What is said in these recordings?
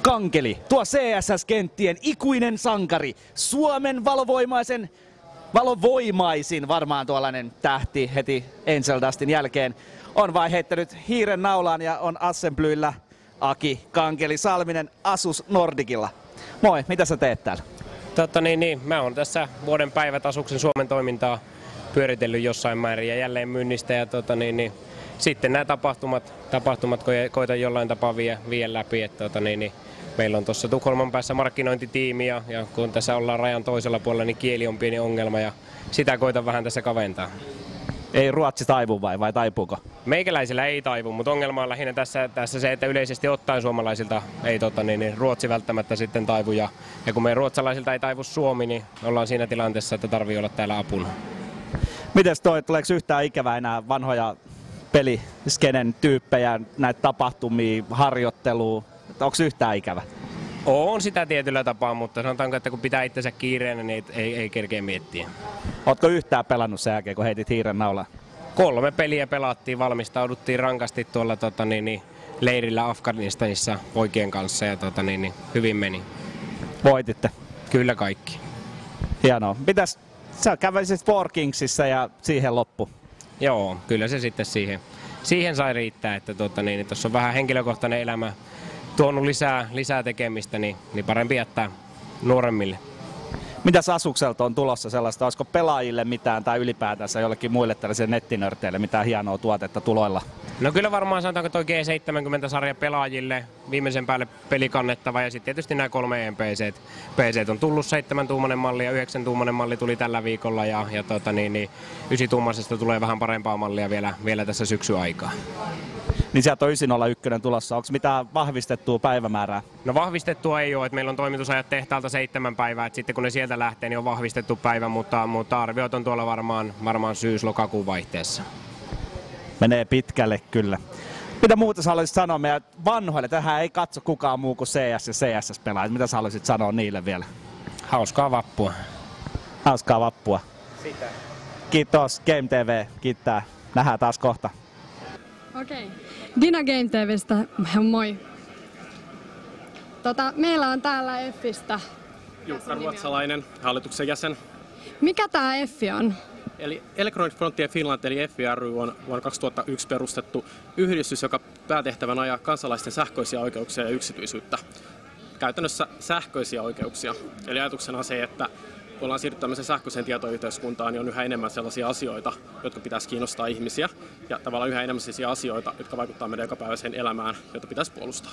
Kankeli, tuo CSS-kenttien ikuinen sankari, Suomen valovoimaisin varmaan tuollainen tähti heti Angel Dustin jälkeen, on vain heittänyt hiiren naulaan ja on assemblyillä Aki Kankeli-Salminen Asus Nordicilla. Moi, mitä sä teet täällä? Mä oon tässä vuoden päivät Asuksen Suomen toimintaa pyöritellyt jossain määrin ja jälleen myynnistä ja sitten nämä tapahtumat koitan jollain tapaa vie läpi. Meillä on tuossa Tukholman päässä markkinointitiimi ja kun tässä ollaan rajan toisella puolella, niin kieli on pieni ongelma ja sitä koitan vähän tässä kaventaa. Ei Ruotsi taivu vai taipuuko? Meikäläisillä ei taivu, mutta ongelma on lähinnä tässä se, että yleisesti ottaen suomalaisilta ei Ruotsi välttämättä sitten taivu. Ja kun meidän ruotsalaisilta ei taivu suomi, niin ollaan siinä tilanteessa, että tarvii olla täällä apuna. Mites tuleeko yhtään ikävää enää vanhoja peliskenen tyyppejä, näitä tapahtumia, harjoittelua? Onko yhtään ikävä? On sitä tietyllä tapaa, mutta sanotaanko, että kun pitää itsensä kiireenä, niin ei kerkeä miettiä. Ootko yhtään pelannut sen jälkeen, kun heitit hiiren naulaan? 3 peliä pelattiin, valmistauduttiin rankasti tuolla leirillä Afganistanissa poikien kanssa ja hyvin meni. Voititte? Kyllä kaikki. Hienoa. Mitäs sä kävelisit Four Kingsissa ja siihen loppu? Joo, kyllä se sitten siihen sai riittää, että tuossa on vähän henkilökohtainen elämä tuonut lisää tekemistä, niin parempi jättää nuoremmille. Mitäs Asukselta on tulossa sellaista? Olisiko pelaajille mitään tai ylipäätänsä jollekin muille tällaisille nettinörteille mitään hienoa tuotetta tuloilla? No kyllä varmaan sanotaanko tuo G70-sarja pelaajille viimeisen päälle pelikannettava ja sitten tietysti nämä 3 EMPC. PC on tullut 7-tuumainen malli ja 9-tuumainen malli tuli tällä viikolla ja 9-tuumaisesta tulee vähän parempaa mallia vielä tässä syksyn aikaa. Niin sieltä on 901 tulossa. Onko mitään vahvistettua päivämäärää? No vahvistettua ei ole, että meillä on toimitusajat tehtaalta 7 päivää, että sitten kun ne sieltä lähtee, niin on vahvistettu päivä, mutta arviot on tuolla varmaan syys-lokakuun vaihteessa. Menee pitkälle kyllä. Mitä muuta sä haluaisit sanoa meidän vanhoille? Tähän ei katso kukaan muu kuin CS ja CSS-pelaajat. Mitä sä haluaisit sanoa niille vielä? Hauskaa vappua. Hauskaa vappua. Sitä. Kiitos Game TV. Kiittää. Nähdään taas kohta. Okei. Dina Game TVstä, moi. Meillä on täällä Effistä. Jukka Ruotsalainen, hallituksen jäsen. Mikä tää Effi on? Eli Electronic Frontier Finland eli EFFI ry on vuonna 2001 perustettu yhdistys, joka päätehtävän ajaa kansalaisten sähköisiä oikeuksia ja yksityisyyttä. Käytännössä sähköisiä oikeuksia. Eli ajatuksena on se, että kun ollaan siirtymässä sähköiseen tietoyhteiskuntaan, niin on yhä enemmän sellaisia asioita, jotka pitäisi kiinnostaa ihmisiä. Ja tavallaan yhä enemmän sellaisia asioita, jotka vaikuttavat meidän jokapäiväiseen elämään, joita pitäisi puolustaa.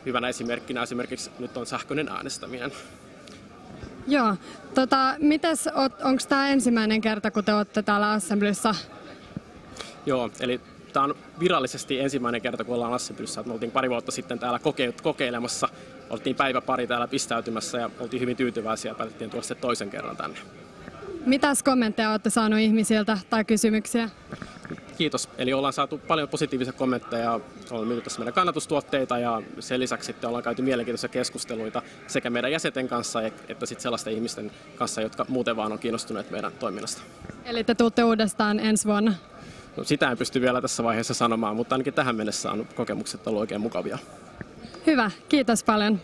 Hyvänä esimerkkinä esimerkiksi nyt on sähköinen äänestäminen. Joo. Onko tämä ensimmäinen kerta, kun te olette täällä Assemblyssä? Joo, eli tämä on virallisesti ensimmäinen kerta, kun ollaan Assemblyssä. Me oltiin pari vuotta sitten täällä kokeilemassa. Oltiin päivä pari täällä pistäytymässä ja oltiin hyvin tyytyväisiä ja päätettiin tulla sitten toisen kerran tänne. Mitäs kommentteja olette saaneet ihmisiltä tai kysymyksiä? Kiitos. Eli ollaan saatu paljon positiivisia kommentteja. Ollaan myyty tässä meidän kannatustuotteita ja sen lisäksi sitten ollaan käyty mielenkiintoisia keskusteluita sekä meidän jäsenten kanssa että sitten sellaisten ihmisten kanssa, jotka muuten vaan on kiinnostuneet meidän toiminnasta. Eli te tuutte uudestaan ensi vuonna? No, sitä en pysty vielä tässä vaiheessa sanomaan, mutta ainakin tähän mennessä on kokemukset ollut oikein mukavia. Hyvä, kiitos paljon.